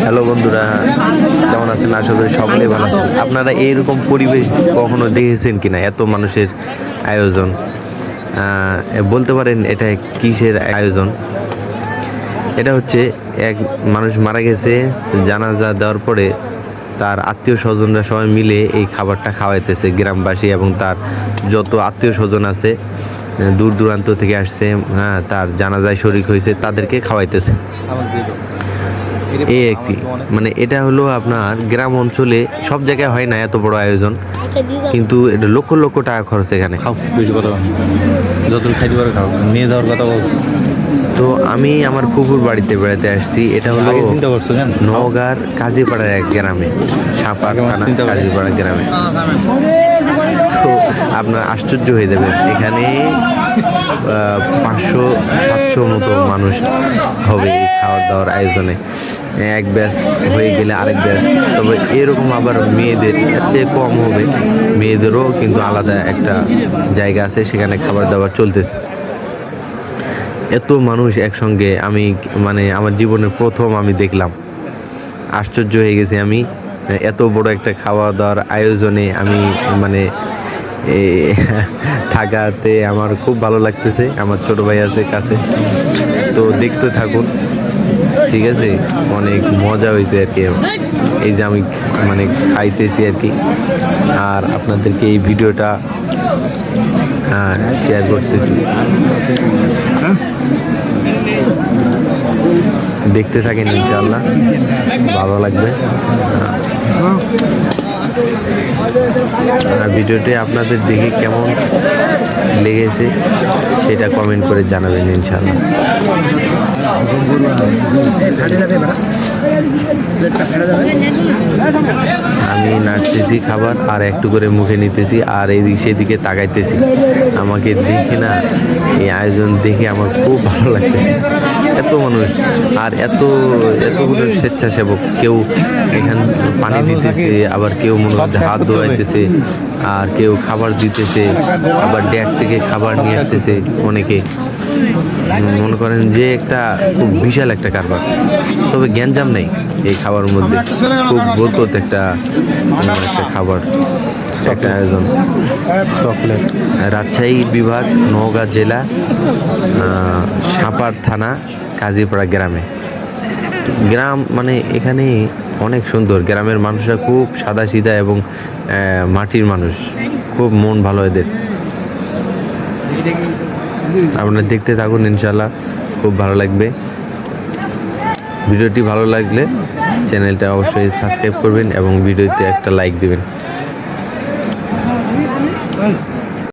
Hello বন্ধুরা, কেমন আছেন? আশা করি সকলেই ভালো আছেন। আপনারা এইরকম পরিবেশ কখনো দেখেছেন কিনা? এত মানুষের আয়োজন, বলতে পারেন এটা কিসের আয়োজন? এটা হচ্ছে এক মানুষ মারা গেছে, জানাজা দেওয়ার পরে তার আত্মীয় স্বজনরা সবাই মিলে এই খাবারটা খাওয়াইতেছে। গ্রামবাসী এবং তার যত আত্মীয় স্বজন আছে, দূর দূরান্ত থেকে আসছে, তার জানাজায় শরিক হয়েছে, তাদেরকে খাওয়াইতেছে। এই একটি মানে এটা হলো আপনার গ্রাম অঞ্চলে, সব জায়গায় হয় না এত বড় আয়োজন, কিন্তু এটা লক্ষ লক্ষ টাকা খরচ এখানে। বেশি কথা যত খাইতে পারো খাও, নিয়ে যাওয়ার কথা বলছি। তো আমি আমার ফুফুর বাড়িতে বেড়াতে আসছি। এটা হলো চিন্তা করছো কেন? নওগাঁর কাজীপাড়ার এক গ্রামে, সাপার থানা কাজীপাড়া গ্রামে। তো আপনার আশ্চর্য হয়ে যাবেন, এখানে 500-700 মতো মানুষ হবে এই খাওয়ার দাওয়ার আয়োজনে। এক ব্যাচ হয়ে গেলে আরেক ব্যাচ, তবে এরকম আবার মেয়েদের এর চেয়ে কম হবে, মেয়েদেরও কিন্তু আলাদা একটা জায়গা আছে, সেখানে খাবার দাবার চলতেছে। এত মানুষ একসঙ্গে আমি মানে আমার জীবনের প্রথম আমি দেখলাম, আশ্চর্য হয়ে গেছি আমি। এত বড় একটা খাওয়া দাওয়ার আয়োজনে আমি মানে থাকাতে আমার খুব ভালো লাগতেছে। আমার ছোট ভাই আছে কাছে, তো দেখতে থাকুন, ঠিক আছে? অনেক মজা হয়েছে আর কি। এই যে আমি মানে খাইতেছি আর কি, আর আপনাদেরকে এই ভিডিওটা শেয়ার করতেছি। দেখতে থাকেন, ইনশাআল্লাহ ভালো লাগবে। ভিডিওটি আপনাদের দেখে কেমন লেগেছে সেটা কমেন্ট করে জানাবেন ইনশাআল্লাহ। আমি নাড়তেছি খাবার আর একটু করে মুখে নিতেছি, আর এইদিকে সেদিকে তাকাইতেছি। আমাকে দেখে না, এই আয়োজন দেখে আমার খুব ভালো লাগতেছে। এত মানুষ আর এতগুলো স্বেচ্ছাসেবক, কেউ এখান পানি দিতেছে, আবার কেউ মনে হচ্ছে হাত ধোয়াইতেছে, আর কেউ খাবার দিতেছে, আবার ড্যাক থেকে খাবার নিয়ে আসতেছে অনেকে। মনে করেন যে একটা খুব বিশাল একটা কারবার, তবে গ্যাঞ্জাম নেই এই খাবারের মধ্যে। খুব বরকত একটা খাবার, একটা আয়োজন। চকলেট। রাজশাহী বিভাগ, নওগাঁ জেলা, সাপার থানা, কাজীপাড়া গ্রামে। গ্রাম মানে এখানে অনেক সুন্দর। গ্রামের মানুষরা খুব সাদাসিধা এবং মাটির মানুষ, খুব মন ভালো এদের। আপনারা দেখতে থাকুন, ইনশাআল্লাহ খুব ভালো লাগবে। ভিডিওটি ভালো লাগলে চ্যানেলটা অবশ্যই সাবস্ক্রাইব করবেন এবং ভিডিওতে একটা লাইক দিবেন।